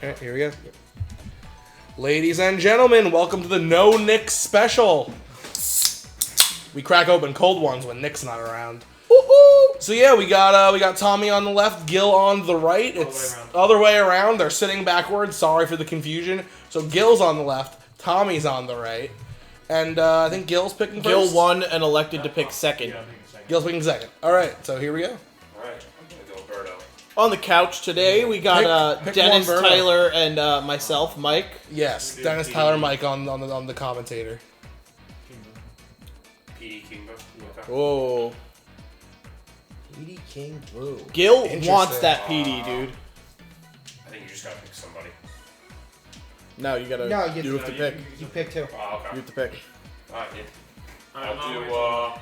Alright, here we go. Ladies and gentlemen, welcome to the No Nick special. We crack open cold ones when Nick's not around. Woohoo! So yeah, we got Tommy on the left, Gill on the right. It's other way around. They're sitting backwards. Sorry for the confusion. So Gill's on the left, Tommy's on the right, and I think Gill's picking first. Gill won and elected to pick second. Gill's picking second. All right, so here we go. Alright, I'm gonna go Birdo. On the couch today, we got Pick Dennis, one, Birdo. Tyler, and myself, Mike. Yes, Dennis, Tyler, Mike on the commentator. PD Kimbo. Whoa. PD King Blue. Gill Interesting. wants that PD, dude. I think you just gotta pick somebody. No, you gotta. No, you have to pick. You pick two. Oh, You okay. have to pick. Alright, yeah. I'll do,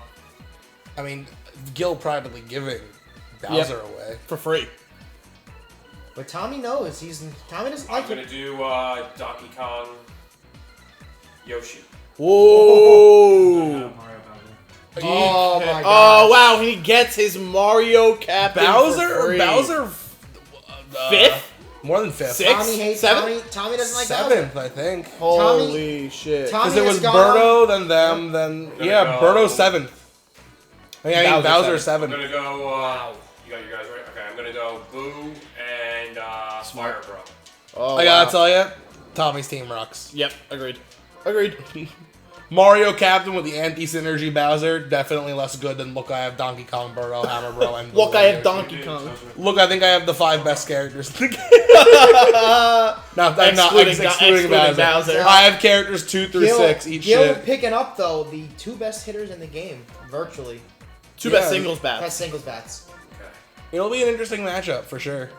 I mean, Gill privately giving Bowser Yep. away. For free. But Tommy knows Tommy doesn't like I'm gonna it. do, Donkey Kong Yoshi. Whoa. Oh my god. Oh wow, he gets his Mario cap. Bowser Fifth? More than fifth. Six? Tommy hates Seventh? Tommy doesn't like Seventh, Bowser. I think. Holy shit. Tommy Because it was has gone Birdo, then them, then gonna yeah, go- Birdo seventh. I mean, Bowser I'm seventh. gonna go, you got your guys right? Okay, I'm gonna go Boo and, Fire Bro. Oh, I gotta wow. tell you, Tommy's team rocks. Yep, agreed. Agreed. Mario Captain with the anti-synergy Bowser, definitely less good than look. I have Donkey Kong, Birdo, Hammer Bro, and Look, Blue I have Yoshi. Donkey Kong. Look, I think I have the 5 best characters in the game. not excluding Bowser. I have characters 2 through 6 each. Gill Shit. picking up though the two best hitters in the game, virtually. Two Yeah. best singles bats. Best singles bats. Okay. It'll be an interesting matchup for sure.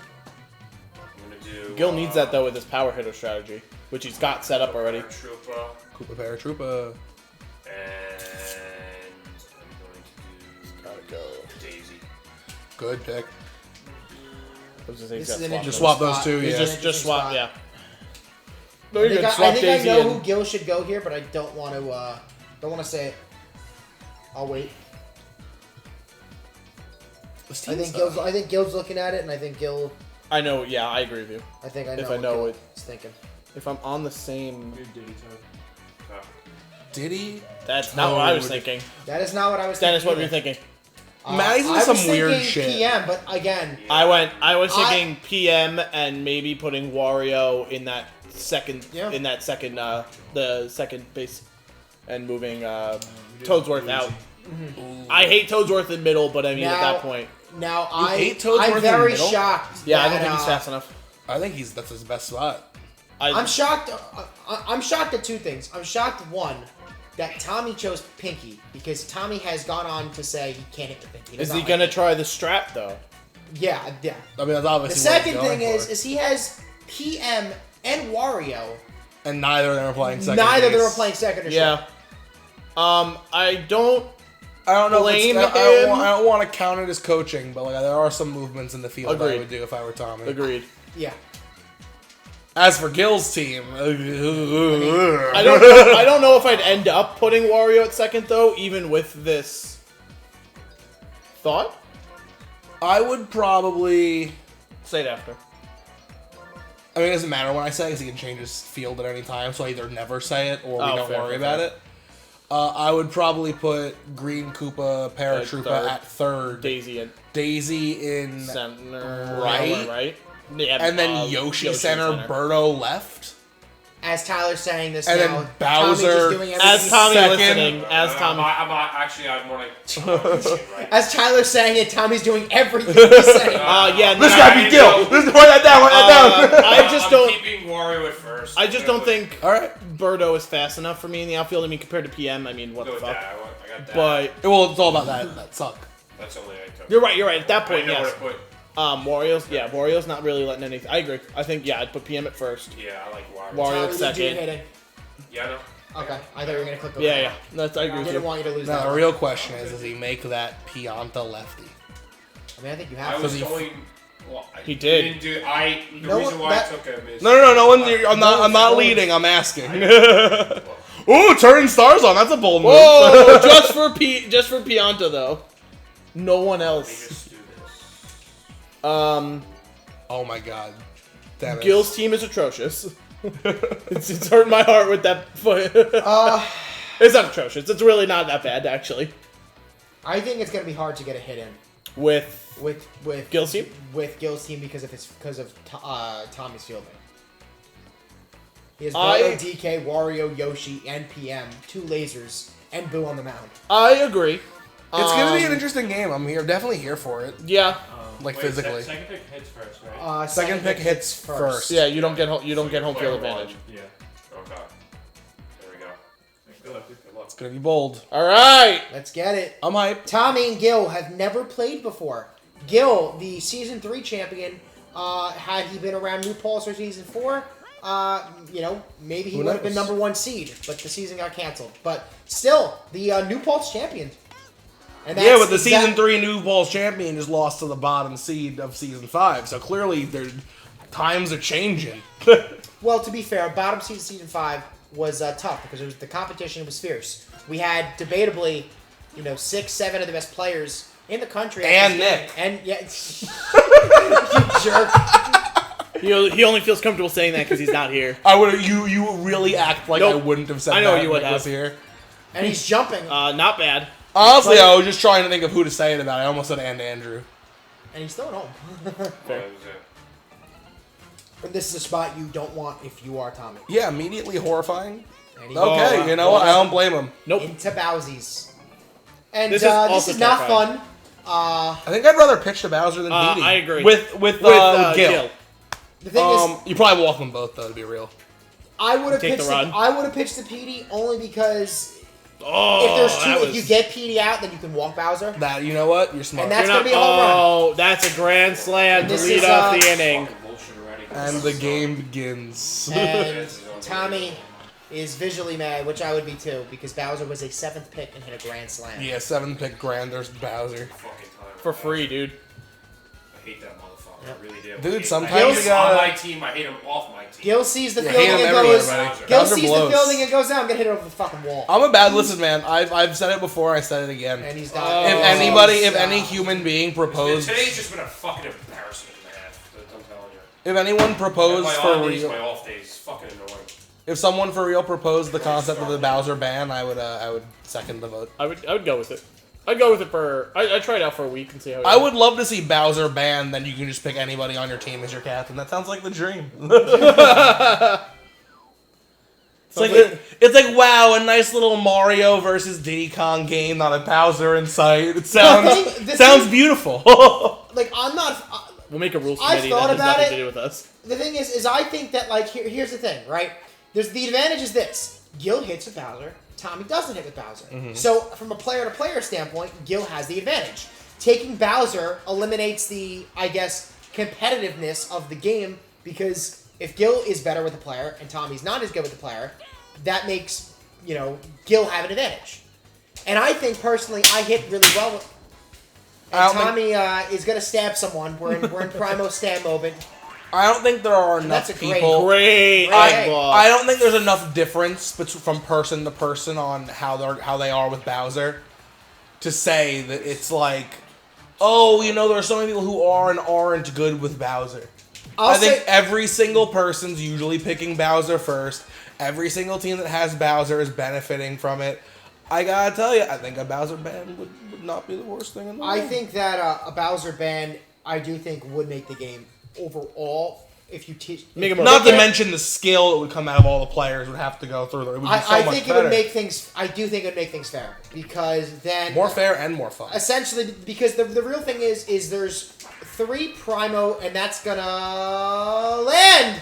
I'm gonna do, Gill needs that though with his power hitter strategy, which he's got set up already. Troopa. Koopa Paratroopa. And I'm going to do Gotta go. Daisy. Good pick. I was gonna say he's This got is an swap Just those. swap those two, He's yeah. Just swap, spot. yeah. No, I you're think, good. I Swap think Daisy I know who and Gill should go here, but I don't want to say it. I'll wait. This I team's think Gill's looking at it, and I think Gill. I know. Yeah, I agree with you. I think I know. If I what know Gill it. is thinking. If I'm on the same, Diddy. that's not what I was Toad. thinking. That is not what I was Dennis, what thinking. were you thinking? Matty's into I some was weird thinking shit. PM, but again, I was thinking PM and maybe putting Wario in that second, Yeah. the second base, and moving Toadsworth out. I hate Toadsworth in middle, but I mean at Now- that point, now hate Toadsworth I'm in very middle? shocked. yeah, I that, don't think he's fast enough. I think that's his best spot. I'm shocked. I'm shocked at two things. I'm shocked, one, that Tommy chose Pinky because Tommy has gone on to say he can't hit the Pinky. Is he gonna try the strap though? Yeah. I mean, that's The obviously what he's second going thing for. is he has PM and Wario. And neither of them are playing second Neither of them base. are playing second or Yeah. I don't. I don't know. Blame If I him. don't want to count it as coaching, but like there are some movements in the field that I Agreed. would do if I were Tommy. Agreed. Yeah. As for Gill's team, I don't know if I'd end up putting Wario at second though, even with this thought. I would probably. Say it after. I mean, it doesn't matter when I say it because he can change his field at any time, so I either never say it or we Oh, don't fair, worry fair, about fair. it. I would probably put Green Koopa Paratroopa third. at third. Daisy and Daisy in center, Right. right, yeah, and then Yoshi center, Birdo left. As Tyler's saying this And then now, Bowser- Tommy's just doing everything. As Tommy Second. listening, as Tommy. I'm more like, right? As Tyler's saying it, Tommy's doing everything he's saying. Yeah, This no, guy be Gill. Write that down. Write that down. I just I'm don't. keeping Wario at first. I just don't think All right. Birdo is fast enough for me in the outfield. I mean, compared to PM, I mean, what Go the with fuck? that. I got that. But Well, it's all about that suck. That's only I took. you're right. You're right. At that I point, know yes. where to put. Wario's not really letting anything. I agree. I think I'd put PM at first. Yeah, I like Wario. Wario Tommy, at did you second. hit it? Yeah, I know. Okay, I thought you were gonna click. Yeah, yeah. That's I agree I with didn't you. want you to lose Now, that. the one. real question is, does he make that Pianta lefty? I mean, I think you I have. was he- going. Well, He did. Didn't do. The No, reason why that- I took him is. No one. I'm not leading. I'm asking. Ooh, turning stars on. That's a bold move. Whoa! just for Pianta though. No one Let me else. just do this. Oh my god. Damn it. Gill's team is atrocious. it's hurting my heart with that. It's not atrocious. It's really not that bad, actually. I think it's gonna be hard to get a hit in With Gill's team? With Gill's team because of Tommy's fielding. He has Birdo, DK, Wario, Yoshi, and PM, 2 lasers, and Boo on the mound. I agree. It's gonna be an interesting game. I'm definitely here for it. Yeah. Physically. Second pick hits first, right? Second pick hits first. Yeah, you don't get home field advantage. Yeah. Okay. There we go. Good luck. It's gonna be bold. All right. Let's get it. I'm hyped. Tommy and Gill have never played before. Gill, the Season 3 champion, had he been around New Pulse or Season 4, maybe he would have been #1 seed, but the season got canceled. But still, the New Pulse champion. And Yeah, but the Season 3 New Balls champion just lost to the bottom seed of Season 5, so clearly their times are changing. Well, to be fair, bottom seed of Season 5 was tough because the competition was fierce. We had debatably, 6, 7 of the best players in the country. And Nick. And yeah, you jerk. He only feels comfortable saying that because he's not here. I would. You really act like Nope. I wouldn't have said I know that you would if Nick was have. here. And he's jumping. Not bad. Honestly, I was just trying to think of who to say it about. I almost said Andrew. And he's still at home. Fair. And this is a spot you don't want if you are Tommy. Yeah, immediately horrifying. And he Okay, you know what? I don't blame him. Nope. into Bowsies. And This this is is, also not terrifying. fun. I think I'd rather pitch to Bowser than Petey. I agree. With Gill. Gill. The thing is, You probably walk them both though, to be real. I would have Take the pitched. run. I would have pitched to Petey only because Oh, if there's that two, was... if you get Petey out, then you can walk Bowser. That you know what? You're smart. And that's You're gonna be a home run. Oh, that's a grand slam to This lead is, off the inning. Fucking bullshit already. And the game begins. And Tommy is visually mad, which I would be too, because Bowser was a 7th pick and hit a grand slam. Yeah, 7-pick grand. There's Bowser. Fucking time. For free, dude. I hate that motherfucker. Yep. I really do. Dude, I hate sometimes him you gotta- on my team. I hate him off my team. Gil sees the Yeah, fielding hate him and everywhere, goes. buddy. Gil Bowser sees blows. the fielding and goes down. I'm gonna hit it over the fucking wall. I'm a bad listen, man. I've said it before. I said it again. And he's Oh. done. If any human being proposed, Today's just been a fucking embarrassment and a half. I'm telling you. if anyone proposed my for on days, real, my off days, fucking annoying. if someone for real proposed the concept of the Bowser ban, I would second the vote. I would go with it. I'd go with it for... I'd try it out for a week and see how it I goes. would love to see Bowser banned, then you can just pick anybody on your team as your captain. That sounds like the dream. It's like wow, a nice little Mario versus Diddy Kong game, not a Bowser in sight. It sounds beautiful. Like I'm not. We'll make a rules I've committee thought that has about nothing it. to do with us. The thing is I think that like here's the thing, right? There's the advantage is this: Gil hits with Bowser, Tommy doesn't hit with Bowser. So from a player-to-player standpoint, Gil has the advantage. Taking Bowser eliminates the, I guess, competitiveness of the game because if Gil is better with the player and Tommy's not as good with the player, that makes Gil have an advantage. And I think personally, I hit really well with. And Tommy is gonna stab someone. We're in Primo stab moment. I don't think there are enough That's a great- people. Great. I don't think there's enough difference from person to person on how they are with Bowser to say that it's like, oh, there are so many people who are and aren't good with Bowser. I think every single person's usually picking Bowser first. Every single team that has Bowser is benefiting from it. I gotta tell you, I think a Bowser ban would not be the worst thing in the world. I think that a Bowser ban, I do think would make the game overall. If you teach, Make it more Not to fair. mention the skill that would come out of all the players would have to go through. It would be so I much think better. it would make things. I do think it would make things fair because then More fair and more fun. essentially because the real thing is there's 3 Primo and that's gonna land.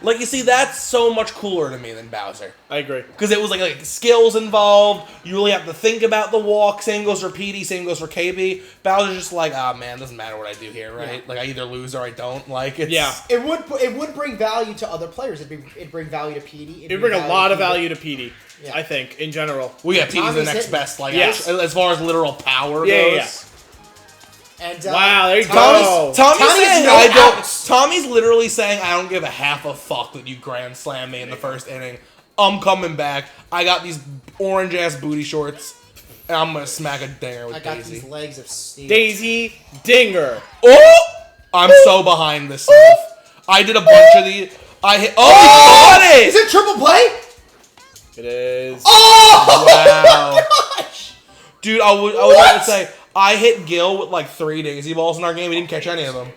Like, you see, that's so much cooler to me than Bowser. I agree. Because it was like skills involved. You really have to think about the walk. Same goes for PD. Same goes for KB. Bowser's just like, oh man, doesn't matter what I do here, right? Yeah. Like I either lose or I don't. Like it's Yeah. It would bring value to other players. It'd bring value to PD. It'd bring a lot of to value to PD, Yeah. I think, in general. Well, yeah, PD's the Tommy's next hitting. best. Like Yes. as far as literal power Yeah, goes. yeah. And Wow, there you Tommy's, go. Tommy's Tommy has saying no I don't. outs. Tommy's literally saying I don't give a half a fuck that you grand slam me in the first inning. I'm coming back. I got these orange ass booty shorts, and I'm gonna smack a dinger with I got Daisy. these legs of steel. Daisy Dinger. Oh, I'm so behind this move. I did a bunch of these. I hit. Oh, he got Is it! it triple play? It is. Oh! Wow. Oh my gosh! Dude, I was going to say, I hit Gill with like 3 daisy balls in our game. He didn't catch any of them.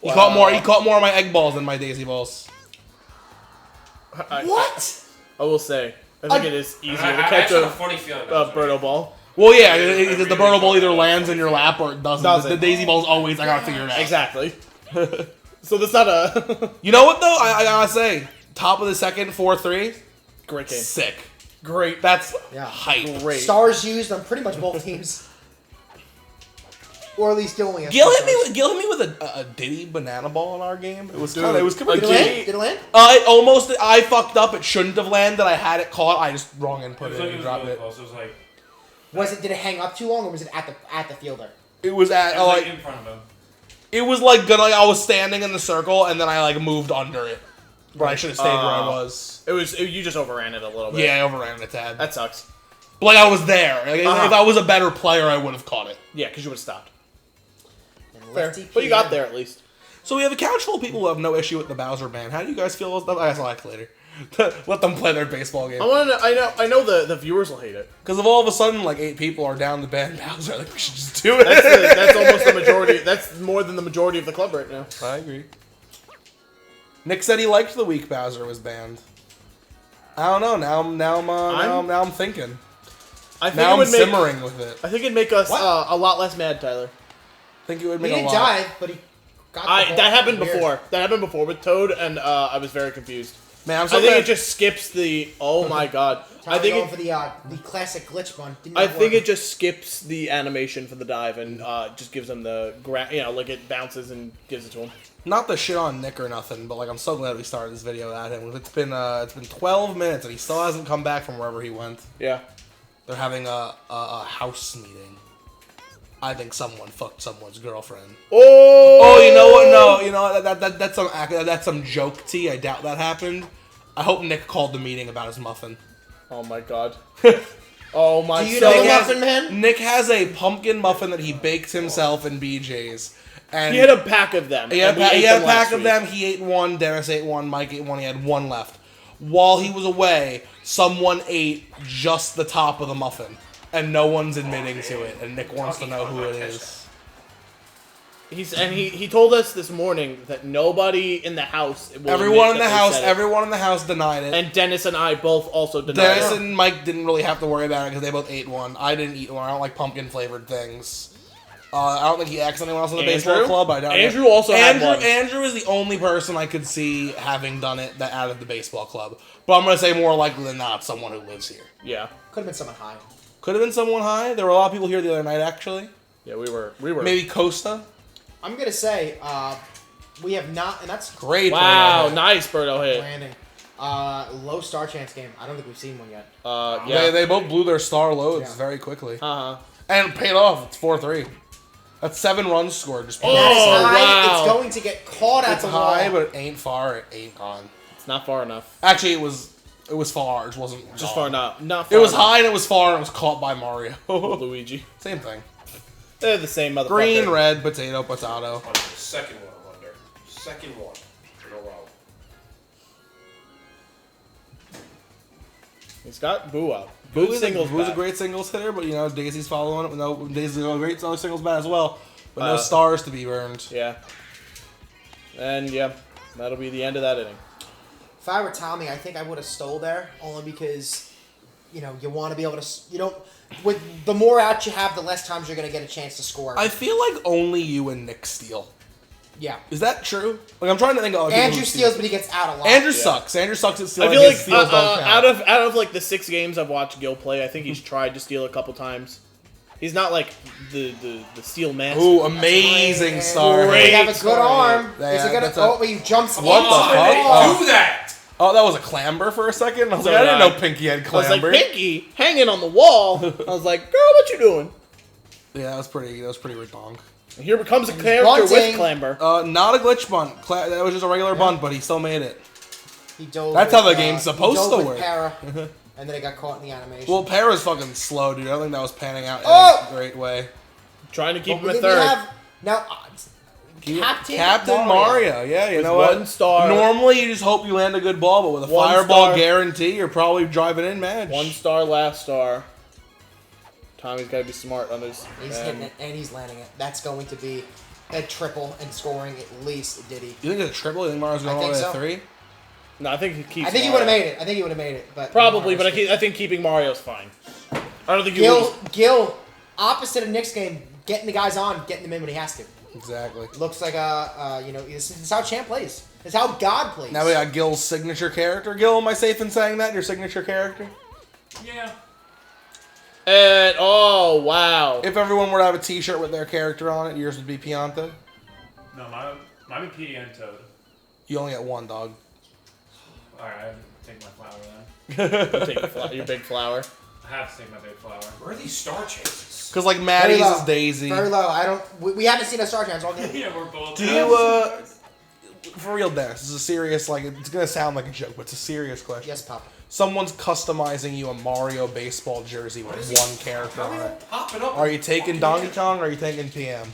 He caught more. He caught more of my egg balls than my daisy balls. What? I will say, I think it is easier to I catch actually a have a funny feeling about Birdo ball. Well, yeah, the Birdo ball either lands in your lap or it doesn't. Doesn't. The daisy ball's always, I gotta figure it out. Exactly. So that's not a You know what, though? I gotta say, top of the second, 4-3, great game. sick. Great. That's Yeah. hype. Great. Stars used on pretty much both teams. Or at least Gill only has Gil two hit me. stars. Gil hit me with a Diddy banana ball in our game. It was Dude, kind of. It was Did pretty it cute. land? Did it land? It almost. I fucked up. It shouldn't have landed. I had it caught. I just wrong input it. it and dropped it. Close. It was like, Did it hang up too long, or was it at the fielder? It was at it was like like in front of him. it was like good. Like I was standing in the circle and then I like moved under it, but I should have stayed where I was. You just overran it a little bit. Yeah, I overran it a tad. That sucks. But like I was there. Like, Uh-huh. If I was a better player, I would have caught it. Yeah, because you would have stopped. And Fair. lefty But you got PM. there at least. So we have a couch full of people who have no issue with the Bowser ban. How do you guys feel about that? I guess I'll ask later. Let them play their baseball game. I want to. I know the viewers will hate it. Because if all of a sudden like 8 people are down to ban Bowser, I think we should just do it. That's almost the majority. That's more than the majority of the club right now. I agree. Nick said he liked the week Bowser was banned. I don't know. Now I'm thinking. I think Now it I'm would make. simmering with it. I think it'd make us What? a lot less mad, Tyler. I think it would He make a didn't lot. dive, but he got the ball. That happened Weird. before. That happened before with Toad, and I was very confused. Man, I'm so I think glad- it just skips the. Oh my god! Tyler I think going it, for the classic glitch one. Did I not think work. it just skips the animation for the dive and just gives him the like it bounces and gives it to him. not the shit on Nick or nothing, but like I'm so glad we started this video without him. It's been 12 minutes and he still hasn't come back from wherever he went. Yeah. They're having a house meeting. I think someone fucked someone's girlfriend. Oh, Oh, you know what? No, you know that's some joke tea. I doubt that happened. I hope Nick called the meeting about his muffin. Oh my god. Oh my. Do you so know the Nick has- Muffin Man? Nick has a pumpkin muffin that he baked himself in BJ's. And He had a pack of them. he had and we ate a them pack last of week. them. He ate one. Dennis ate one. Mike ate one. He had one left. While he was away, someone ate just the top of the muffin, and no one's admitting to it. And Nick wants to know who it is. He told us this morning that nobody in the house. Will Everyone in admit the that they house, said it. everyone in the house denied it. And Dennis and I both also denied Dennis it. and Mike didn't really have to worry about it because they both ate one. I didn't eat one. I don't like pumpkin flavored things. I don't think he asked anyone else in the baseball Andrew? club. I doubt it. Andrew also had one. Andrew is the only person I could see having done it that out of the baseball club. But I'm gonna say more likely than not someone who lives here. Yeah. Could have been someone high. Could have been someone high. There were a lot of people here the other night actually. Yeah, we were. Maybe Costa. I'm gonna say we have not, and that's Great. Wow, Birdo. nice Birdo hit. landing. Low star chance game. I don't think we've seen one yet. Yeah. They both blew their star loads Yeah. very quickly. Uh-huh. And paid off. It's 4-3. That's 7 runs scored. Just That is Oh, high. wow. It's going to get caught at it's the high, wall. but it ain't far. It ain't gone. It's not far enough. Actually, it was far. It just wasn't Just gone. far enough. Not far It was enough. high and it was far and it was caught by Mario. Luigi. Same thing. They're the same motherfucker. Green, red, potato, potato. Under. Second one I'm under. Second one in a row. He's got Boo up. Good singles Boo's a bat. great singles hitter, but you know Daisy's following it. No, Daisy's a great singles bat as well, but no Uh, stars to be earned. Yeah. And yeah, that'll be the end of that inning. If I were Tommy, I think I would have stole there only because, you know, you want to be able to. You don't. With the more outs you have, the less times you're going to get a chance to score. I feel like only you and Nick steal. Yeah. Is that true? Like I'm trying to think of other people Andrew who steals, but he gets out a lot. Andrew Yeah. sucks. Andrew sucks at I stealing. feel His like steals don't count. out of like the 6 games I've watched Gill play, I think he's tried to steal a couple times. He's not like the steal master. Ooh, amazing Great. star. Great. They have a good start. arm. Yeah, Is it gonna? that's a- Oh, but he jumps. What into the Why fuck? did they Oh. do that? Oh, that was a clamber for a second. I was So like, I didn't did I. know Pinky had I was like, clamber. Pinky hanging on the wall. I was like, girl, what you doing? Yeah, that was pretty redonk. And here comes a character bunting. with clamber. Not a glitch bunt. That was just a regular bunt, but he still made it. He dove. That's with, how the game's supposed he dove to with work. Para, and then he got caught in the animation. Well, Para's fucking slow, dude. I don't think that was panning out in Oh! a great way. Trying to keep But him at we third. have now. Captain Mario. Yeah, you With know what? 1 star. Normally, you just hope you land a good ball, but with a 1 fireball star. guarantee, you're probably driving in match. 1 star, last star. Tommy's got to be smart on his. He's hitting it and he's landing it. That's going to be a triple and scoring at least Diddy. You think it's a triple? You think Mario's going all the way to 3? No, I think he keeps. I think he would have made it. I think he would have made it, but Probably, but I think keeping Mario's fine. I don't think you would. Gill, opposite of Nick's game, getting the guys on, getting them in when he has to. Exactly. Looks like this is how Champ plays. It's how God plays. Now we got Gill's signature character. Gil, am I safe in saying that? Your signature character? Yeah. And oh wow! If everyone were to have a T-shirt with their character on it, yours would be Pianta. No, mine would be and Toad. You only get one, dog. Alright, I take my flower then. You take your big flower. I have to take my big flower. Where are these star chases? Because like Matty's Very low. is Daisy. Very low. I don't. We haven't seen a Star Champs all game. Yeah, we're both. Do you for real, Dennis? This is a serious it's gonna sound like a joke, but it's a serious question. Yes, Papa. Someone's customizing you a Mario baseball jersey with one character on it. Pop it up. Are you taking Donkey Kong or are you taking PM?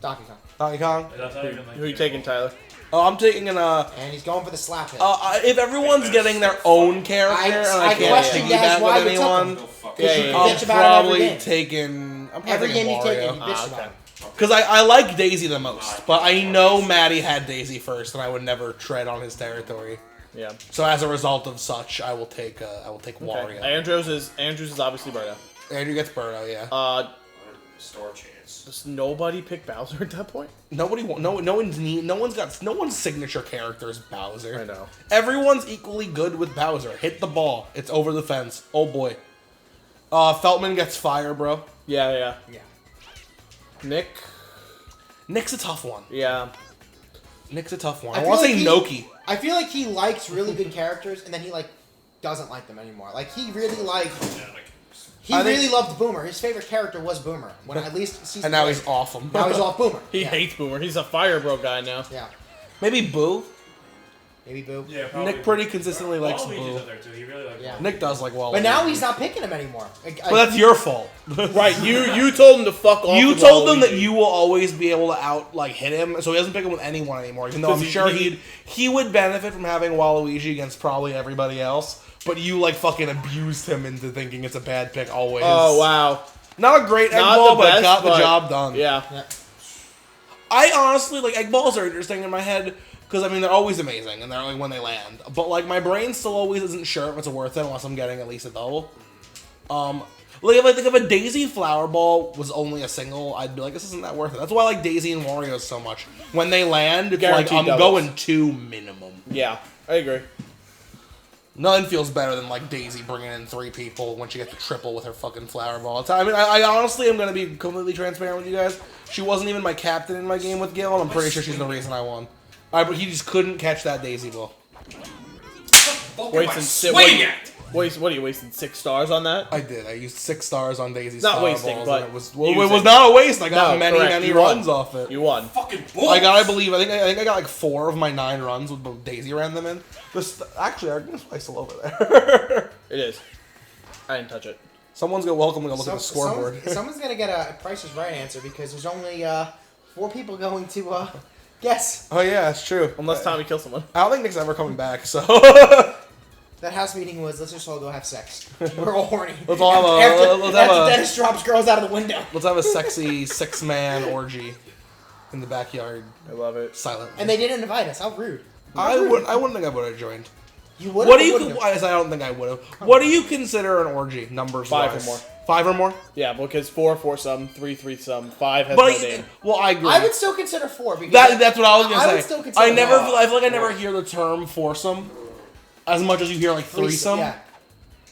Donkey Kong. Donkey Kong? That's not even like. Who are you taking, Tyler? Oh, I'm taking an And he's going for the slap hit. if everyone's getting their own character and I can't question piggyback why with you took him. anyone, Go fuck Yeah, it. yeah, I'm bitch about it every probably game. taking. I'm probably Every taking game you take, Wario. you bitch about okay. it. Because I like Daisy the most, but I know Matty had Daisy first, and I would never tread on his territory. Yeah. So as a result of such, I will take Wario. Okay. Andrews is obviously Birdo. Andrew gets Birdo, yeah. Star chance. Does nobody pick Bowser at that point? No one's signature character is Bowser. I know. Everyone's equally good with Bowser. Hit the ball. It's over the fence. Oh boy. Feltman gets fire, bro. Yeah. Yeah. Nick's a tough one. Yeah. Nick's a tough one. I I feel want to like say he- Noki. I feel like he likes really good characters, and then he doesn't like them anymore. Like he really liked. He I think- really loved Boomer. His favorite character was Boomer. When at least season And now 3. he's off him. Now he's off Boomer. He Yeah. hates Boomer. He's a Fire Bro guy now. Yeah. Maybe Boo. Maybe Boo. Yeah, probably. Nick pretty consistently likes Waluigi's Boo. up there too. He really likes. Yeah. Waluigi. Nick does like Waluigi. But now he's not picking him anymore. Well, that's your fault. Right. You told him to fuck off. You with told him that Waluigi. you will always be able to hit him, so he doesn't pick him with anyone anymore. Even though I'm 'Cause sure he- he would benefit from having Waluigi against probably everybody else. But you fucking abused him into thinking it's a bad pick always. Oh wow. Not a great egg Not ball, the but it best, got the but- job done. Yeah. Yeah. I honestly egg balls are interesting in my head because they're always amazing and they're when they land. But my brain still always isn't sure if it's worth it unless I'm getting at least a double. If I think if a Daisy flower ball was only a single, I'd be like, this isn't that worth it. That's why I like Daisy and Wario so much. When they land, it's Guaranteed I'm doubles. going 2 minimum. Yeah. I agree. Nothing feels better than Daisy bringing in 3 people when she gets a triple with her fucking flower ball. I honestly am going to be completely transparent with you guys. She wasn't even my captain in my game with Gill, and I'm pretty sure she's the reason I won. Alright, but he just couldn't catch that Daisy ball. Wasting Swing it! What are you wasting 6 stars on that? I did. I used 6 stars on Daisy's Not flower wasting, balls, but and it was using. not a waste. I got No, many correct. You runs won. off it. You won. Fucking balls! I think I got 4 of my 9 runs with both Daisy ran them in. Actually, our game's probably still over there. It is. I didn't touch it. Someone's welcome to go look at the scoreboard. Someone's gonna get a Price is Right answer because there's only 4 people going to guess. Oh yeah, that's true. Unless Tommy kills someone. I don't think Nick's ever coming back, so That house meeting was let's just all go have sex. We're all horny. Let's all have after a Dennis drops girls out of the window. let's have a sexy 6-man orgy in the backyard I love it. silently. And they didn't invite us. How rude. I wouldn't think I would have joined. You would. What do you? I don't think I would have. What do you consider an orgy numbers? 5 wise? or more. 5 or more. Yeah, because 4 foursome, 3 threesome, 5 has But no name. I agree. I would still consider 4 because That's what I was gonna I say. would still consider I never. four. I feel like I never hear the term foursome as much as you hear threesome. Yeah.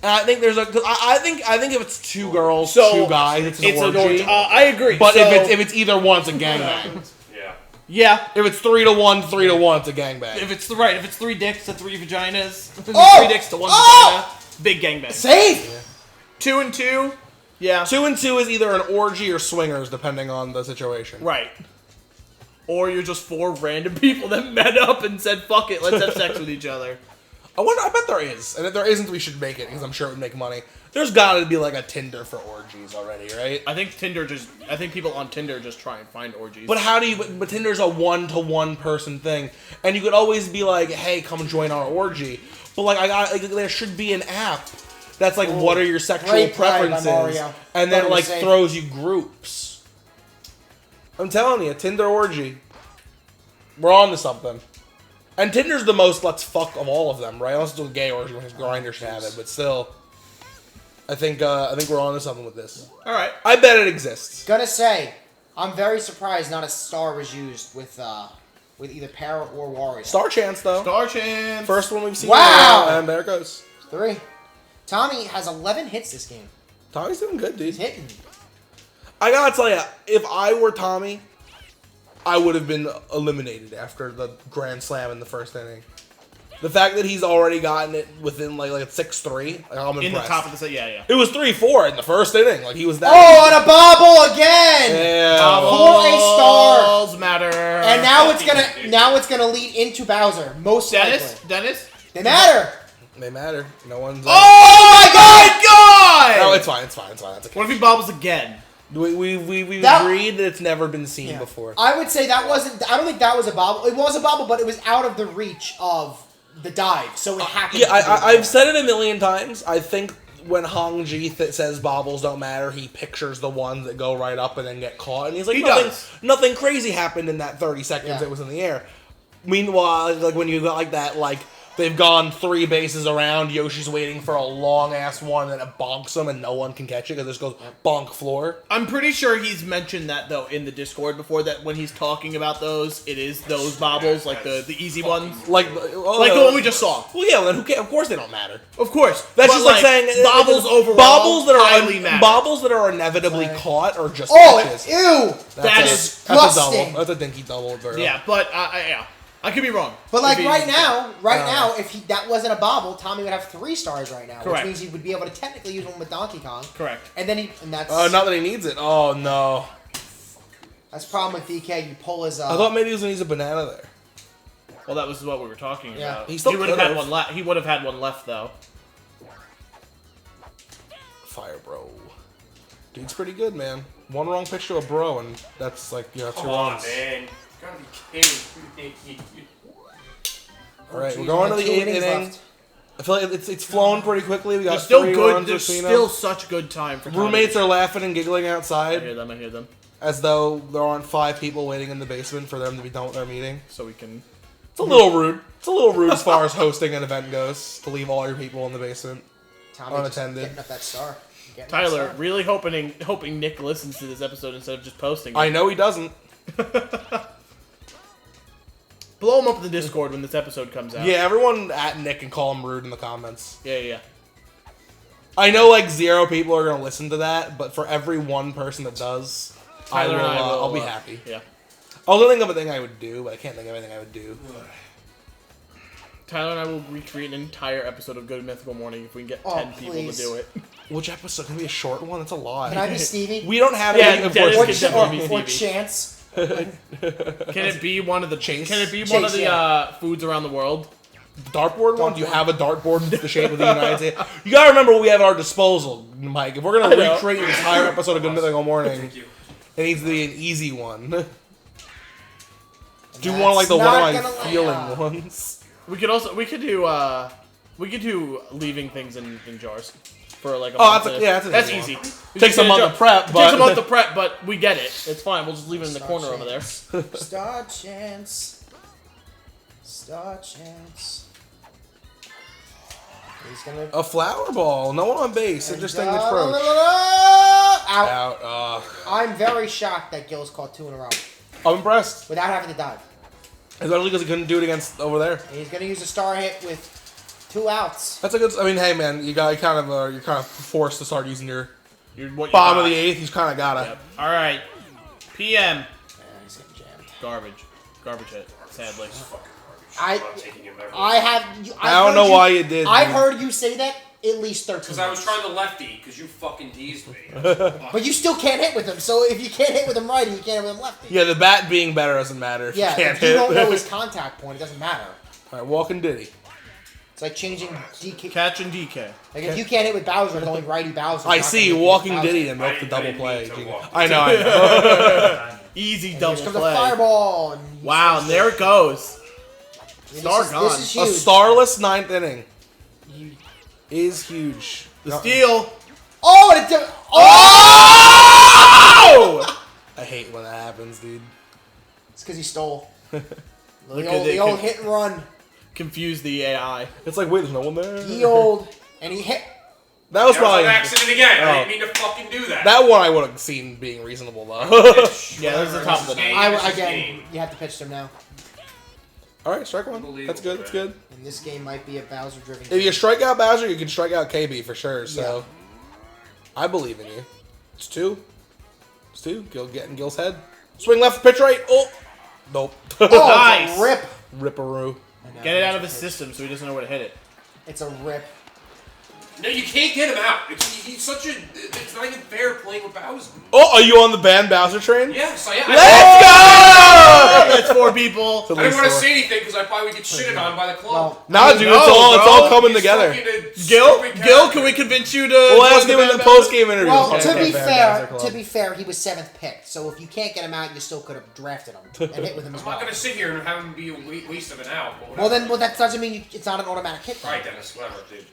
And I think there's a. Cause I think if it's 2 girls, So, 2 guys, it's an orgy. orgy. I agree. But so, if it's either one, it's a gangbang. Yeah. yeah, If it's 3 to 1, 3 to 1, it's a gangbang. If it's if it's 3 dicks to 3 vaginas, Oh! 3 dicks to 1 Oh! vagina, big gangbang. Save. 2 and 2. Yeah, 2 and 2 is either an orgy or swingers, depending on the situation. right. Or you're just 4 random people that met up and said, "Fuck it, let's have sex with each other." I bet there is. And if there isn't, we should make it, because I'm sure it would make money. There's gotta be like a Tinder for orgies already, right? I think people on Tinder just try and find orgies. But how do you? But Tinder's a one-to-one person thing, and you could always be like, "Hey, come join our orgy." But like, there should be an app that's like, "What are your sexual Great play by preferences?" Mario. And then Thought it like was safe. throws you groups. I'm telling you, Tinder orgy. We're on to something. And Tinder's the most let's fuck of all of them, right? Unless it's a gay orgy, because Grindr should have it, but still. I think we're on to something with this. All right. I bet it exists. Gonna say, I'm very surprised not a star was used with either Para or Warriors. Star chance though. Star chance. First one we've seen. Wow! And there it goes. 3. Tommy has 11 hits this game. Tommy's doing good, dude. He's hitting. I gotta tell you, if I were Tommy, I would have been eliminated after the grand slam in the first inning. The fact that he's already gotten it within like a 6-3, I'm impressed. In the top of the set, yeah. It was 3-4 in the first inning. Like he was that. Oh, and a bobble again! Yeah. For a star. Balls matter. And now it's gonna lead into Bowser. Most likely. Dennis. They matter. They matter. No one's. Oh my God! No, it's fine. It's fine. That's okay. What if he bobbles again? We That- agreed that it's never been seen Yeah. before. I would say that wasn't. I don't think that was a bobble. It was a bobble, but it was out of the reach of the dive, so it happened. Yeah, to be I've there. said it a million times. I think when Hong Ji says bobbles don't matter, he pictures the ones that go right up and then get caught, and he's like, He nothing, does. nothing crazy happened in that 30 seconds Yeah. it was in the air. Meanwhile, like when you got like that, like they've gone 3 bases around, Yoshi's waiting for a long ass one, and it bonks him, and no one can catch it because it just goes bonk floor. I'm pretty sure he's mentioned that though in the Discord before, that when he's talking about those, it is those bobbles, like the easy ones, Like like the one we just saw. Well, yeah, then who cares? Of course they don't matter. Of course, That's but, just like saying bobbles overall. Bobbles that highly matter. bobbles that are inevitably caught are just Oh, catches. ew! That is That's a disgusting. double. That's a dinky double. Birdo. Yeah, but I could be wrong. But like If he- right now, if that wasn't a bobble, Tommy would have 3 stars right now, Correct. which means he would be able to technically use one with Donkey Kong. Correct. And then that's Not that he needs it. Oh no. that's the problem with DK. You pull his. I thought maybe he was gonna use a banana there. Well, that was what we were talking Yeah. about. He still would have had could've. one left. He would have had one left though. Fire bro. Dude's pretty good, man. One wrong pitch to a bro, and that's like 2 Come on, runs. man. You gotta be kidding. All right, Jeez, we're going to only the 2 8th innings inning. left. I feel like it's flown pretty quickly. We got There's still 3 good. runs There's between still them. such good time for Tommy. Roommates are laughing and giggling I outside hear them. I hear them. as though there aren't 5 people waiting in the basement for them to be done with their meeting. So we can. It's a little rude. It's a little rude as far as hosting an event goes to leave all your people in the basement. Tommy just unattended. getting up that star. Getting that Tyler, star. really hoping Nick listens to this episode instead of just posting it. I know he doesn't. Blow him up in the Discord when this episode comes out. Yeah, everyone at Nick can call him rude in the comments. Yeah. I know like 0 people are gonna listen to that, but for every 1 person that does, Tyler and I will. I'll be happy. Yeah. I was gonna think of a thing I would do, but I can't think of anything I would do. Tyler and I will recreate an entire episode of Good Mythical Morning if we can get 10 people to please. do it. Which episode? Can it be a short one? That's a lot. Can I be Stevie? We don't have Yeah, any. Of Dennis course, can definitely be or Stevie. Chance? Can it be one of the Chase? Can it be one of Chase, the foods around the world? dartboard one? Do you Dartboard. have a dartboard in the shape of the United States? You gotta remember what we have at our disposal, Mike. If we're gonna I know. recreate an entire episode of Good Mythical Morning, Thank you. it needs to be an easy one. Do That's one like the one not I'm gonna lay feeling out. ones. We could do leaving things in jars for like a Oh, month. that's an easy easy. one. We Takes just a get month to prep, It but takes a month to prep, but we get it. It's fine. We'll just leave it in the Star corner over there. chance. Star chance. Star chance. He's gonna. a flower ball. No one on base. Interesting And, approach. Out. Out. I'm very shocked that Gill's caught 2 in a row I'm impressed, without having to dive. especially because he couldn't do it against over there. And he's gonna use a star hit with 2 outs. That's a good. I mean, hey man, you're kind of forced to start using your What you bottom of got. the 8th. You kind of gotta. Yep. All right. PM. Yeah, he's getting jammed. Garbage hit. Sadly. I I'm taking him every I don't know why you did. I dude. heard you say that at least 13 Because I was times. trying the lefty, because you fucking teased me. But you still can't hit with him, so if you can't hit with him righty, you can't hit with him lefty. Yeah, the bat being better doesn't matter if Yeah, you can't if you hit. don't know his contact point, it doesn't matter. All right, walking Diddy. It's like changing DK. Catch and DK. Like if you can't hit with Bowser, going righty Bowser. I see. Walking Diddy and milk the I double didn't play. mean to walk. I know. Easy Here double comes a play. fireball. And Wow, and there it goes. Star this gone. is A huge. starless ninth inning is huge. The steal. Oh, and it I hate when that happens, dude. It's because he stole. Look The at old, they the old can hit and run. confuse the AI. It's like, wait, there's no one there. The old, and he hit. That was That was probably an accident again. I Oh. didn't mean to fucking do that. that one. I would have seen being reasonable though. Yeah, that was the top of the Game. night. This is Again, game. you have to pitch them now. All right, strike one. That's good. That's good. And this game might be a Bowser-driven If you strike out Bowser, you can strike out KB for sure. So, Yeah. I believe in you. It's two. It's two. Gill getting Gill's head. Swing left, pitch right. Oh, nope. Oh, Nice. it's a rip. Ripperoo. Get it out of his system so he doesn't know where to hit it. It's a rip. No, you can't get him out. He's such a. It's not even fair playing with Bowser. Oh, are you on the banned Bowser train? Yes, I am. Let's go! That's four people. It's at I didn't least want to four. say anything because I probably would get shitted on by the club. Nah, dude, No, it's bro. all coming He's together. fucking a Gil, stupid Gil, character. can we convince you to? We'll ask join him in the band post game interview. Well, Okay, to be Banned fair, Bowser Club. he was 7th picked. So if you can't get him out, you still could have drafted him and hit with him as I'm well. not gonna sit here and have him be a waste of an out. But Well, then, that doesn't mean it's not an automatic hit. All right, Dennis. Whatever, dude.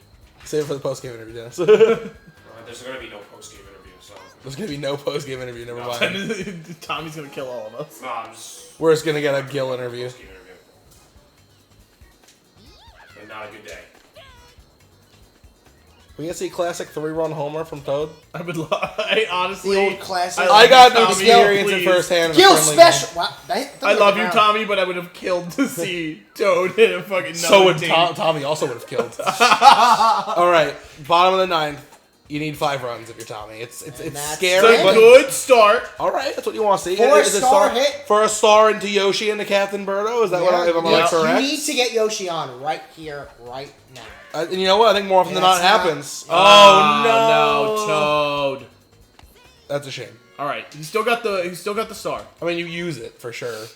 Save it for the post game interview, Dennis. There's gonna be no post game interview, so. There's gonna be no post game interview. Never mind. Tommy's gonna kill all of us. No, I'm just We're just gonna get a Gill interview. post game interview. And not a good day. We can see classic 3-run homer from Toad. I would. I honestly. The old classic. I got Tommy, no experience in please. firsthand. in a Gill friendly game. special. Wow, I love you, Tommy, but I would have killed to see Toad hit a fucking. So would team. Tommy also would have killed. All right, bottom of the ninth. You need 5 runs if you're Tommy. It's that's scary, It's a but good start. all right, that's what you want to see. For a Is it star hit? for a star into Yoshi and the Captain Birdo. Is that what if I'm yeah. correct? You need to get Yoshi on right here, right now. And you know what? I think more often than not That's not- happens. Oh no, Toad. That's a shame. All right, he's still got the star. I mean, you use it for sure.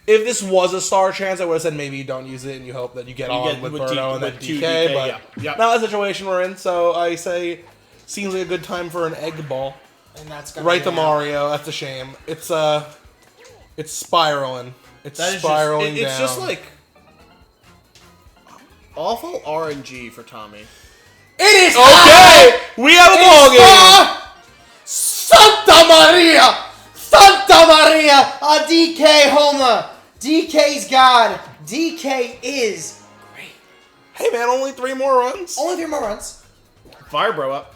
If this was a star chance, I would have said maybe you don't use it and you hope that you get on get with with Birdo and then with two DK. DK, But yeah. Yep. not the situation we're in, so I say seems like a good time for an egg ball. And that's gonna Right be to out. Mario. That's a shame. It's spiraling. It's That is spiraling just, it's down. just like awful RNG for Tommy. It is okay. We have a ball game. Santa Maria! Santa Maria! A DK homer! DK's God! DK is great. Hey man, only 3 more runs. Only 3 more runs. Fire bro up.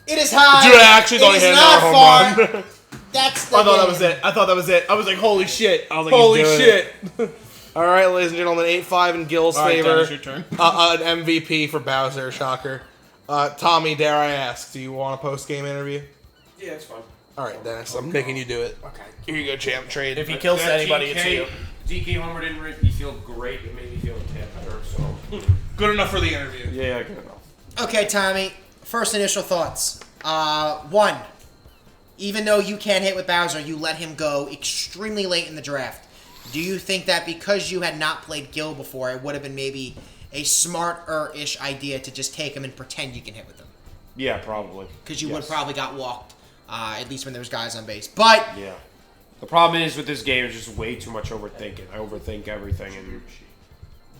It is high. Dude, I actually thought it he is hit not another far. home run. That's the I thought that game. was it. I thought that was it. I was like, holy shit. I was like, Holy he's doing shit. All right, ladies and gentlemen, 8-5 in Gill's All right, favor. Dennis, your turn. An MVP for Bowser, shocker. Tommy, dare I ask, do you want a post-game interview? Yeah, it's fine. All right, Dennis, I'm making you do it. Okay. Here you go, champ. Trade. If he kills That anybody, it's you. DK Homer didn't make me feel great. It made me feel a tad better. So Good enough for the interview. yeah, good enough. Okay, Tommy. First initial thoughts. 1. Even though you can't hit with Bowser, you let him go extremely late in the draft. Do you think that because you had not played Gill before, it would have been maybe a smarter-ish idea to just take him and pretend you can hit with him? Yeah, probably. Because you would have probably got walked, at least when there was guys on base. But Yeah. The problem is with this game is just way too much overthinking. I overthink everything, and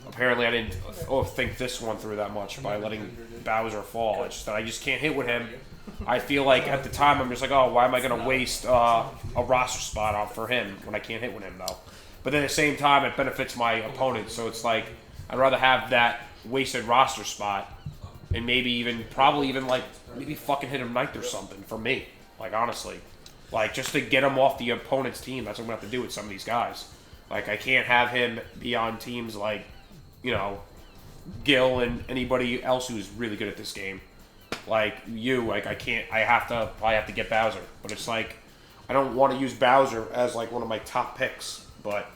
apparently I didn't think this one through that much by letting Bowser fall. It's just that I just can't hit with him. I feel like at the time I'm just like, oh, why am I going to waste a roster spot out for him when I can't hit with him though? But then at the same time, it benefits my opponent. So it's like I'd rather have that wasted roster spot and maybe probably even maybe fucking hit him ninth or something for me. Like honestly, like just to get him off the opponent's team. That's what I'm gonna have to do with some of these guys. Like I can't have him be on teams like, Gill and anybody else who's really good at this game. Like I can't. I probably have to get Bowser. But it's like I don't want to use Bowser as like one of my top picks. But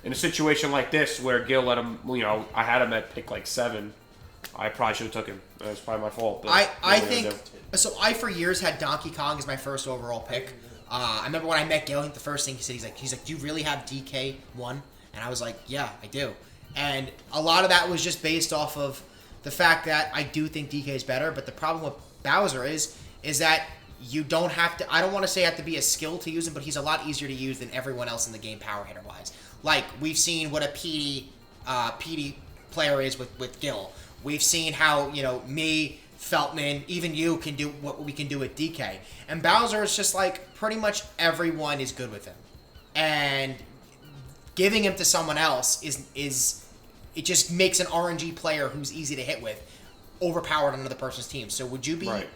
in a situation like this where Gill let him, I had him at pick like 7. I probably should have took him. That's probably my fault. I think so. I for years had Donkey Kong as my first overall pick. I remember when I met Gill, the first thing he said, he's like, do you really have DK1? And I was like, yeah, I do. And a lot of that was just based off of the fact that I do think DK is better, but the problem with Bowser is that you don't have to, I don't want to say you have to be a skill to use him, but he's a lot easier to use than everyone else in the game power hitter wise. Like, we've seen what a PD player is with Gill. We've seen how, me, Feltman, even you can do what we can do with DK. And Bowser is just like, pretty much everyone is good with him. And giving him to someone else is it just makes an RNG player who's easy to hit with overpowered on another person's team. So would you be... Right.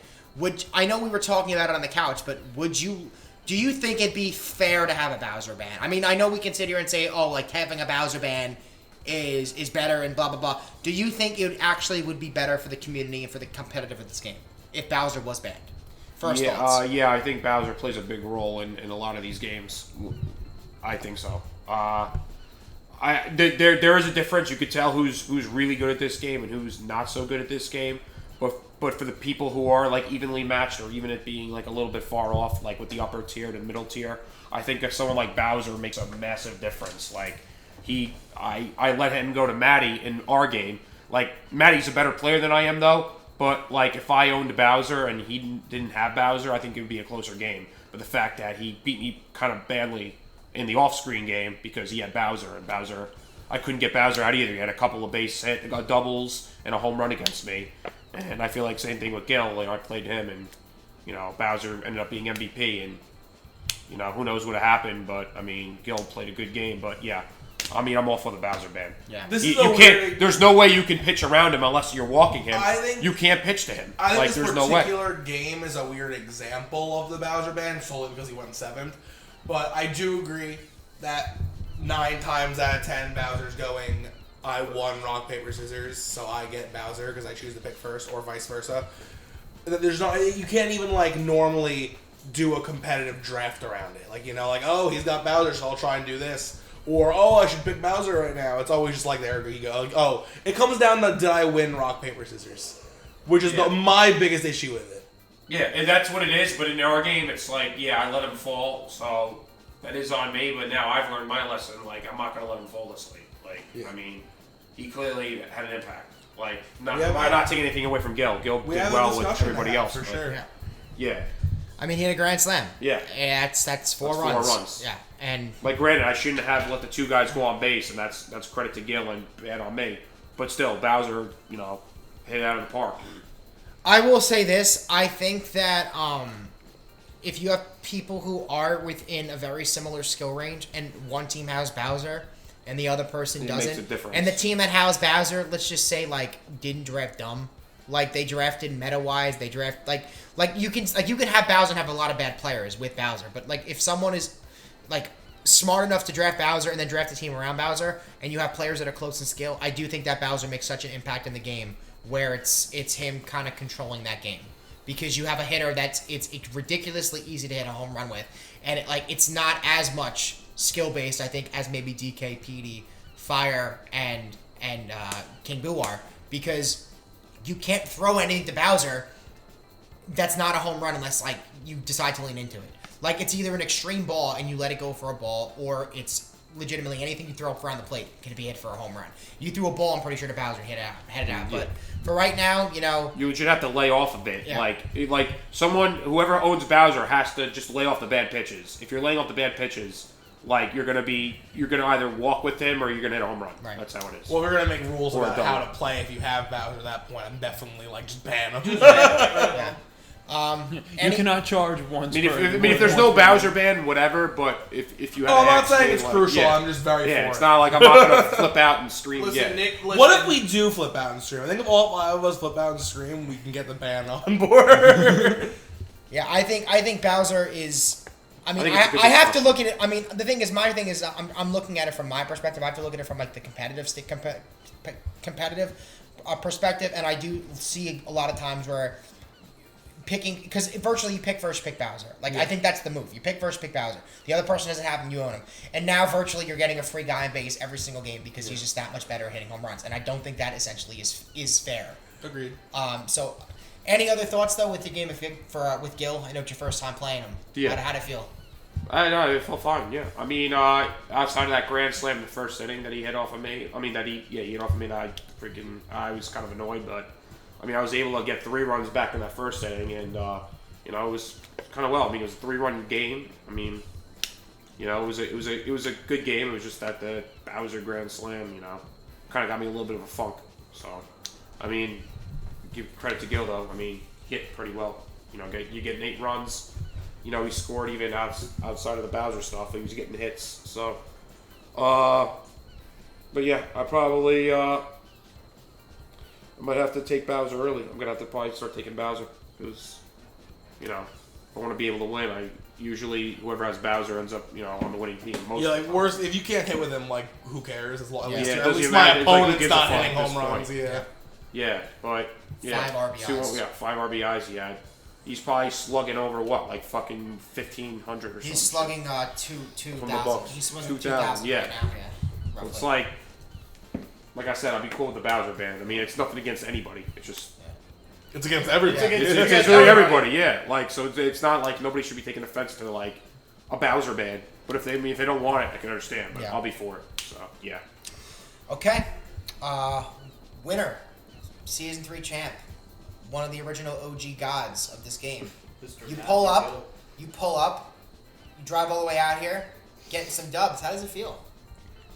I know we were talking about it on the couch, but do you think it'd be fair to have a Bowser ban? I mean, I know we can sit here and say, oh, like having a Bowser ban is better and blah, blah, blah. Do you think it actually would be better for the community and for the competitive of this game if Bowser was banned? First thoughts. Yeah, I think Bowser plays a big role in a lot of these games. I think so. There is a difference. You could tell who's really good at this game and who's not so good at this game. But for the people who are like evenly matched, or even it being like a little bit far off, like with the upper tier to middle tier, I think that someone like Bowser makes a massive difference. Like I let him go to Matty in our game. Like, Matty's a better player than I am though. But like, if I owned Bowser and he didn't have Bowser, I think it would be a closer game. But the fact that he beat me kind of badly in the off-screen game because he had Bowser, and Bowser, I couldn't get Bowser out either. He had a couple of base hit, doubles, and a home run against me. And I feel like same thing with Gill. Like, I played him, and Bowser ended up being MVP, and who knows what happened. But I mean, Gill played a good game. But yeah, I mean, I'm all for the Bowser ban. Yeah, This You is a can't. weird- There's no way you can pitch around him unless you're walking him. I think- you can't pitch to him. I think Like, this there's no way. particular game is a weird example of the Bowser ban, solely because he went 7th. But I do agree that 9 times out of 10, Bowser's going, I won rock, paper, scissors, so I get Bowser because I choose to pick first, or vice versa. There's not, you can't even like normally do a competitive draft around it. Like, oh, he's got Bowser, so I'll try and do this. Or, oh, I should pick Bowser right now. It's always just like, there you go. Like, oh, it comes down to, did I win rock, paper, scissors? Which is my biggest issue with it. Yeah, and that's what it is. But in our game, it's like, yeah, I let him fall, so that is on me. But now I've learned my lesson. Like, I'm not going to let him fall this late. Like, I mean, he clearly had an impact. Like, I'm not taking anything away from Gill. Gill did well with everybody else. For sure. Yeah. Yeah. I mean, he had a grand slam. Yeah. And that's four That's runs. 4 runs. Yeah, and Like, granted, I shouldn't have let the 2 guys go on base, and that's credit to Gill and bad on me. But still, Bowser, hit it out of the park. I will say this: I think that if you have people who are within a very similar skill range, and one team has Bowser and the other person It makes doesn't, a difference. and the team that has Bowser, let's just say, like, didn't draft dumb. Like, they drafted meta-wise, they draft like you can have Bowser and have a lot of bad players with Bowser, but like if someone is like smart enough to draft Bowser and then draft a team around Bowser, and you have players that are close in skill, I do think that Bowser makes such an impact in the game where it's him kind of controlling that game, because you have a hitter that's it's ridiculously easy to hit a home run with, and it's not as much skill based, I think, as maybe DK, PD, Fire, and King Boo are, because you can't throw anything to Bowser that's not a home run unless, like, you decide to lean into it. Like, it's either an extreme ball and you let it go for a ball, or it's legitimately anything you throw up around the plate can be hit for a home run. You threw a ball, I'm pretty sure, to Bowser, head it out. But for right now, You should have to lay off a bit. Yeah. Like whoever owns Bowser has to just lay off the bad pitches. If you're laying off the bad pitches, like, you're gonna either walk with him or you're gonna hit a home run. Right. That's how it is. Well, we're going to make rules Or about double. how to play if you have Bowser at that point. I'm definitely, like, just ban him. yeah. You cannot charge once. If there's no Bowser ban, whatever. But if you have, Oh, I'm not X, saying then, it's like, crucial. yeah. I'm just very Yeah, for it's it. not like I'm not gonna flip out and scream. Listen, Yeah. Nick. Listen, What if we do flip out and stream? I think if all 5 of us flip out and stream, we can get the ban on board. Yeah, I think Bowser is. I mean, I think it's a good I have to discussion. look at it. I mean, my thing is, I'm looking at it from my perspective. I have to look at it from, like, the competitive perspective, and I do see a lot of times where picking, because virtually you pick first, pick Bowser. Like, I think that's the move. You pick first, pick Bowser. The other person doesn't have him, you own him. And now virtually you're getting a free guy in base every single game because he's just that much better at hitting home runs. And I don't think that essentially is fair. Agreed. So, any other thoughts though with the game with Gill? I know it's your first time playing him. Yeah. How'd it feel? It felt fine. Yeah, I mean, outside of that grand slam in the first inning that he hit off of me, he hit off of me. That I was kind of annoyed, but I mean, I was able to get 3 runs back in that first inning, and it was kind of well. I mean, it was a 3-run game. I mean, it was a good game. It was just that the Bowser grand slam, kind of got me a little bit of a funk. So, I mean, give credit to Gill though. I mean, he hit pretty well. You get 8 runs. He scored even outside of the Bowser stuff. He was getting hits. So, but yeah, I might have to take Bowser early. I'm gonna have to probably start taking Bowser because, if I want to be able to win, I usually whoever has Bowser ends up, on the winning team. Worse if you can't hit with him, who cares? At least, it at doesn't least even my matter. It's like, who opponent's gives a not fuck hitting at this home runs. point? Yeah. Yeah, but 5 RBIs. 5 RBIs he had. He's probably slugging over like fucking 1,500 or something. He's slugging 2,000. He's slugging 2,000 yeah. right now. Yeah, roughly. It's like I said, I'd be cool with the Bowser band. I mean, it's nothing against anybody. It's just it's against everybody. it's against really everybody. Yeah, so it's not like nobody should be taking offense to a Bowser band. But if they don't want it, I can understand. But I'll be for it. So yeah. Okay. Winner, Season 3 champ, one of the original OG gods of this game. You pull up, you drive all the way out here, getting some dubs. How does it feel?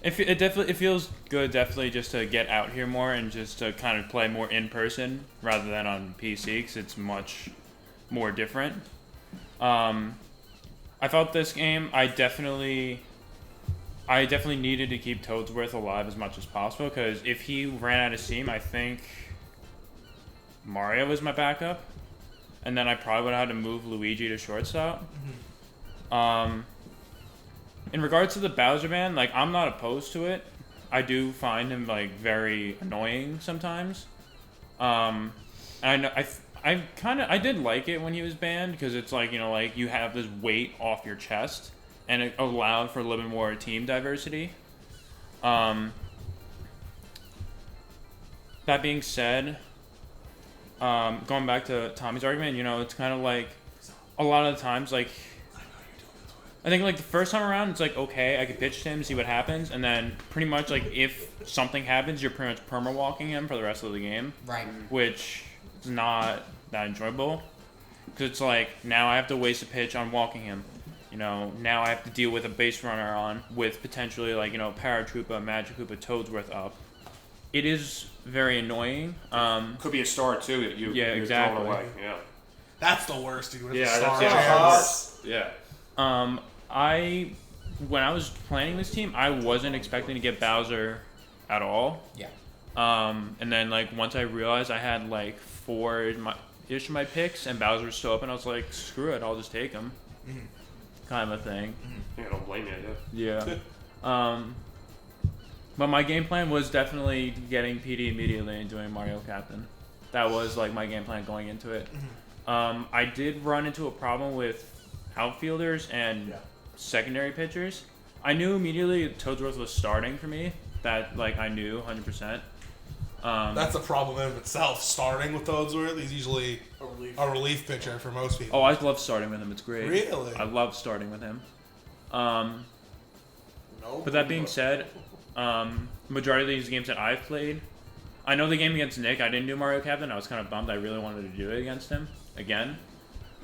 It feels good, definitely, just to get out here more and just to kind of play more in person rather than on PC, because it's much more different. I felt this game, I definitely needed to keep Toadsworth alive as much as possible, because if he ran out of steam, I think Mario was my backup, and then I probably would have had to move Luigi to shortstop. In regards to the Bowser ban, I'm not opposed to it. I do find him very annoying sometimes. And I know I did like it when he was banned, because it's you have this weight off your chest, and it allowed for a little bit more team diversity. That being said, going back to Tommy's argument, it's kind of a lot of the times, I think the first time around, it's okay, I could pitch to him, see what happens, and then pretty much if something happens, you're pretty much perma-walking him for the rest of the game. Right. Which is not that enjoyable, because it's now I have to waste a pitch on walking him. Now I have to deal with a base runner on, with potentially Paratroopa, Magikoopa, Toadsworth up. It is very annoying. Could be a star too that you're exactly. throwing away. Yeah. That's the worst, dude. Yeah, That's yeah. When I was planning this team, I wasn't expecting to get Bowser at all. Yeah. And then once I realized I had 4 of my picks and Bowser was still open, I was like, screw it, I'll just take him. Kind of a thing. Yeah, I don't blame you. Yeah. But my game plan was definitely getting PD immediately and doing Mario Captain. That was my game plan going into it. I did run into a problem with outfielders and secondary pitchers. I knew immediately Toadsworth was starting for me. That I knew 100%. That's a problem in of itself. Starting with Toadsworth, he's usually a relief pitcher for most people. Oh, I love starting with him. It's great. Really? I love starting with him. But that being said, majority of these games that I've played, I know the game against Nick, I didn't do Mario Captain. I was kind of bummed. I really wanted to do it against him again.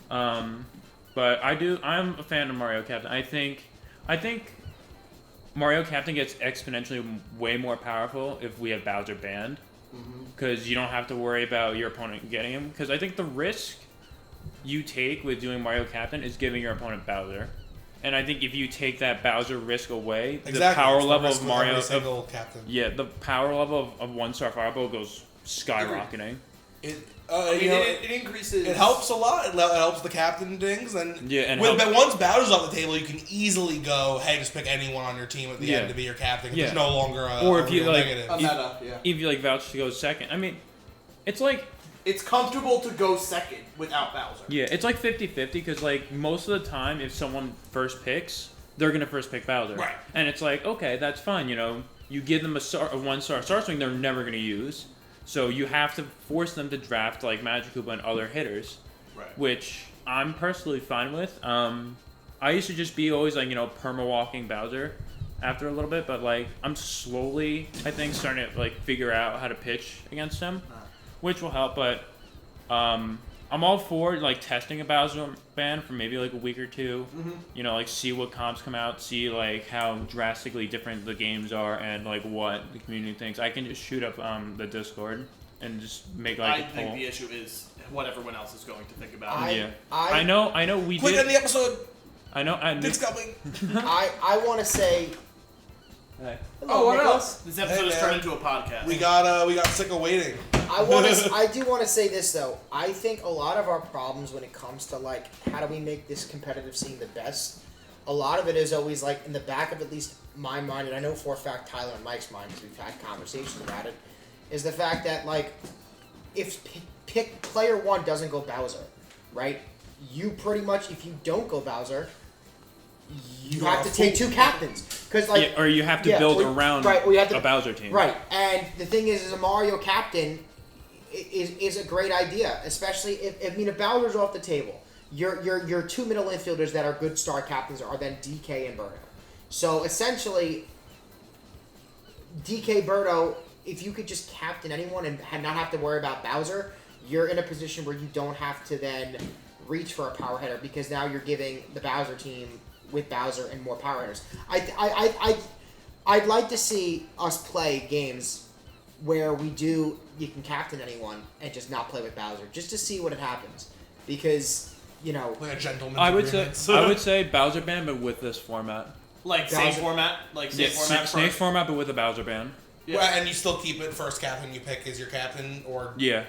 But I'm a fan of Mario Captain. I think Mario Captain gets exponentially way more powerful if we have Bowser banned, because you don't have to worry about your opponent getting him. Because I think the risk you take with doing Mario Captain is giving your opponent Bowser, and I think if you take that Bowser risk away, the power level of Mario, Captain. Yeah, the power level of 1-star Fireball goes skyrocketing. It increases. It helps a lot. It helps the captain things, and but once Bowser's off the table, you can easily go, hey, just pick anyone on your team at the end to be your captain. There's no longer a or if you negative. If you vouch to go second, I mean, it's it's comfortable to go second without Bowser. Yeah, it's 50-50, because most of the time, if someone first picks, they're gonna first pick Bowser, right? And it's okay, that's fine. You give them a 1-star Star Swing, they're never gonna use. So you have to force them to draft Magikoopa and other hitters, right? Which I'm personally fine with. I used to just be always like, perma walking Bowser after a little bit, but like I'm slowly, I think, starting to like figure out how to pitch against him, which will help. But I'm all for like testing a Bowser ban for maybe like a week or two. Like see what comps come out, see like how drastically different the games are, and like what the community thinks. I can just shoot up the Discord and just make like I a poll. think the issue is what everyone else is going to think about it. I know. We Quick did. in the episode. I know. It's coming. I want to say. Hey. Hello, what Nicholas. else? This episode Hey, has man. turned into a podcast. We got sick of waiting. I do want to say this though. I think a lot of our problems when it comes to like how do we make this competitive scene the best, a lot of it is always like in the back of at least my mind, and I know for a fact Tyler and Mike's mind because we've had conversations about it, is the fact that like if pick player one doesn't go Bowser, right? You pretty much, if you don't go Bowser, you have to take two captains because like or you have to build around or you have to, a Bowser team. Right, and the thing is a Mario captain is a great idea, especially if Bowser's off the table. Your two middle infielders that are good star captains are then DK and Birdo. So essentially, DK Birdo, if you could just captain anyone and not have to worry about Bowser, you're in a position where you don't have to then reach for a power hitter because now you're giving the Bowser team with Bowser and more power hitters. I'd like to see us play games where you can captain anyone and just not play with Bowser, just to see what happens. Because, Like a gentleman's I would agreement. say Bowser ban, but with this format. Like same format, Snake format, but with a Bowser ban. Well, and you still keep it first captain you pick as your captain, or Yeah.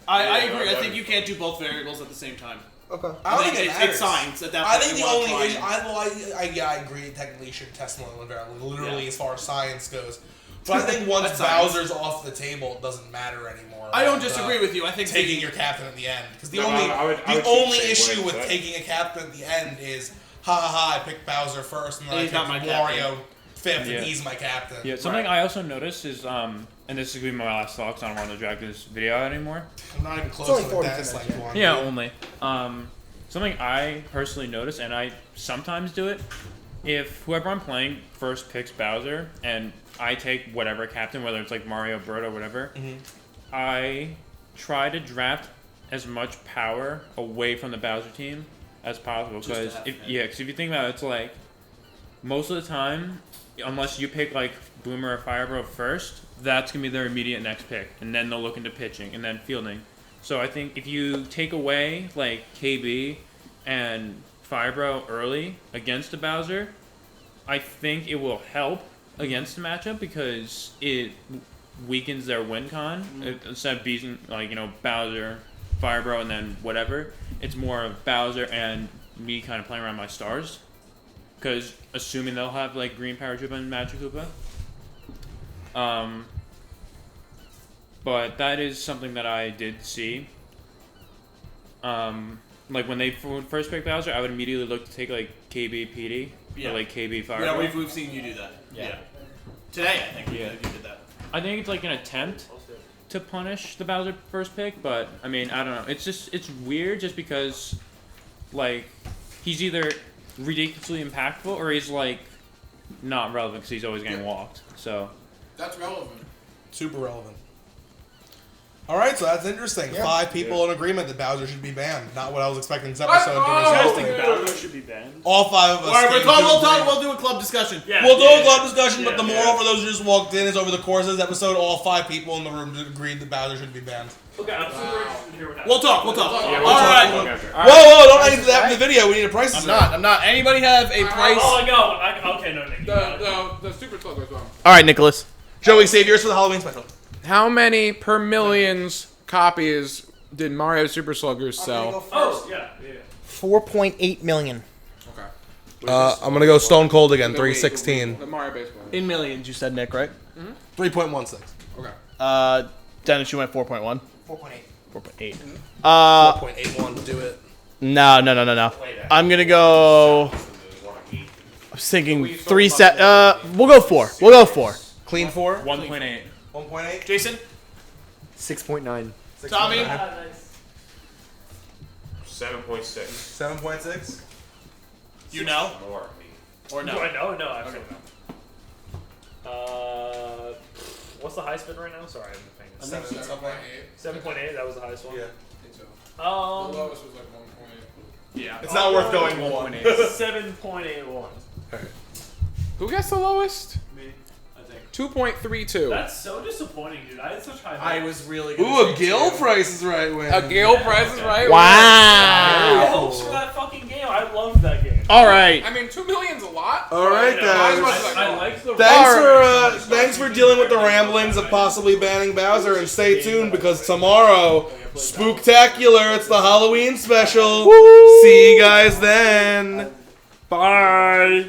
I agree. I think you can't do both variables at the same time. Okay. I don't think it matters. It's science at that I point. think the You wanna only try issue, I agree. Technically, you should test one variable, literally Yeah. as far as science goes. But I think once That's science. Bowser's off the table, it doesn't matter anymore. I don't disagree with you. I think taking your captain at the end, because the No, only I would keep only the same issue way, with but- taking a captain at the end is I picked Bowser first, and then He's not I my picked captain. Wario fifth, Yeah. and he's my captain. Yeah. Something I also noticed is and this is gonna be my last thought because I don't want to drag this video out anymore. I'm not even close only to 40 that. It's like minutes, one. Yeah, only. Something I personally notice, and I sometimes do it, if whoever I'm playing first picks Bowser, and I take whatever captain, whether it's like Mario, Birdo, whatever, I try to draft as much power away from the Bowser team as possible. Just to Because have if him. if you think about it, it's like most of the time, unless you pick like Boomer or Firebro first, that's gonna be their immediate next pick, and then they'll look into pitching and then fielding. So I think if you take away like KB and Firebro early against a Bowser, I think it will help against the matchup because it weakens their win con. Instead of beating like Bowser, Firebro, and then whatever, it's more of Bowser and me kind of playing around my stars. Because assuming they'll have like Green Power Koopa and Magic Koopa. But that is something that I did see. Like when they first picked Bowser, I would immediately look to take like KB PD Yeah. or like KB Fire. Yeah, we've seen you do that. Yeah. Today, I think you did that. I think it's like an attempt to punish the Bowser first pick, but I mean I don't know. It's weird just because like he's either ridiculously impactful or he's like not relevant because he's always getting walked. So That's relevant. Super relevant. All right, so that's interesting. Yeah. 5 people in agreement that Bowser should be banned. Not what I was expecting this What? episode to Oh! result in. Bowser should be banned. All 5 of us. Alright, came to we'll agree. do a club discussion. Yeah, We'll do yeah, a club yeah. discussion, but the Yeah, moral yeah. for those who just walked in is over the course of this episode, all 5 people in the room agreed that Bowser should be banned. Okay, I'm super interested to hear what happens. We'll talk. Yeah, we'll Alright. talk after. Whoa, don't add that in the video. We need a price. I'm not. Anybody have a price? Oh, no. Okay, no, Nick. you got it. The super slugger's one. Alright, Nicholas. Joey, save yours for the Halloween special. How many per millions copies did Mario Super Sluggers sell? Oh, yeah. 4.8 million. Okay. I'm going to go Stone Cold again, 316. The Mario baseball. In millions, you said, Nick, right? 3.16. Okay. Dennis, you went 4.1. 4.8. 4.8. 4.81 to do it. No. I'm gonna go. I was thinking 3 set. We'll go 4. Clean 4. 1.8. 1.8. Jason, 6.9. Tommy, 7.6. 7.6. You know? More. Or Do no? I know? No, I don't know. What's the highest bid right now? Sorry, I'm the thing. 7.8. 7.8. That was the highest one. Yeah, I think so. The Um, lowest was like 1.8. Yeah. It's not worth going 1.8. 7.81. Who gets the lowest? Me, I think. 2.32. That's so disappointing, dude. I had such high. I hopes. was really Ooh, gonna a say Gill two. Price is right win. A Gill Price is right. High Wow. hopes for that fucking game. I loved that game. All right. I mean, 2 million's a lot. All right, You know, I guys. liked the. Thanks for dealing with the ramblings of possibly banning Bowser, and stay tuned because tomorrow, spooktacular, it's the Halloween special. See you guys then. Bye.